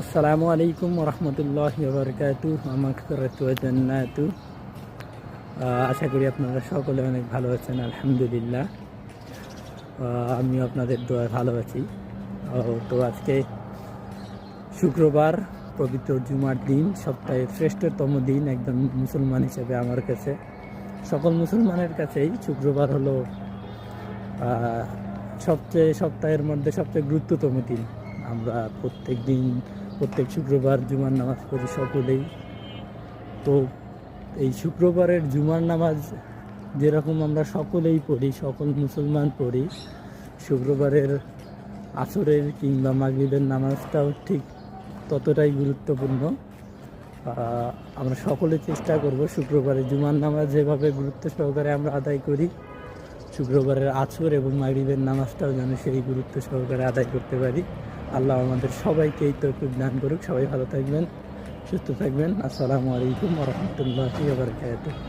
আসসালামু আলাইকুম রহমতুল্লাহ বারকাতু মাগফিরাতু ওয়া জান্নাতু। আশা করি আপনারা সকলে অনেক ভালো আছেন, আলহামদুলিল্লাহ। আমিও আপনাদের দোয়ায় ভালো আছি। তো আজকে শুক্রবার, পবিত্র জুমার দিন, সপ্তাহের শ্রেষ্ঠতম দিন। একজন মুসলমান হিসেবে আমার কাছে, সকল মুসলমানের কাছেই শুক্রবার হলো সপ্তাহের মধ্যে সবচেয়ে গুরুত্বতম দিন। আমরা প্রত্যেক শুক্রবার জুমার নামাজ পড়ি সকলেই। তো এই শুক্রবারের জুমার নামাজ যেরকম আমরা সকলেই পড়ি, সকল মুসলমান পড়ি, শুক্রবারের আসরের কিংবা মাগরিবের নামাজটাও ঠিক ততটাই গুরুত্বপূর্ণ। আমরা সকলে চেষ্টা করব শুক্রবারের জুমার নামাজ যেভাবে গুরুত্ব সহকারে আমরা আদায় করি, শুক্রবারের আসর এবং মাগরিবের নামাজটাও যেন সেই গুরুত্ব সহকারে আদায় করতে পারি। আল্লাহ আমাদের সবাইকে এই তৌফিক দান করুক। সবাই ভালো থাকবেন, সুস্থ থাকবেন। আসসালামু আলাইকুম ওয়া রাহমাতুল্লাহি ওয়া বারাকাতুহু।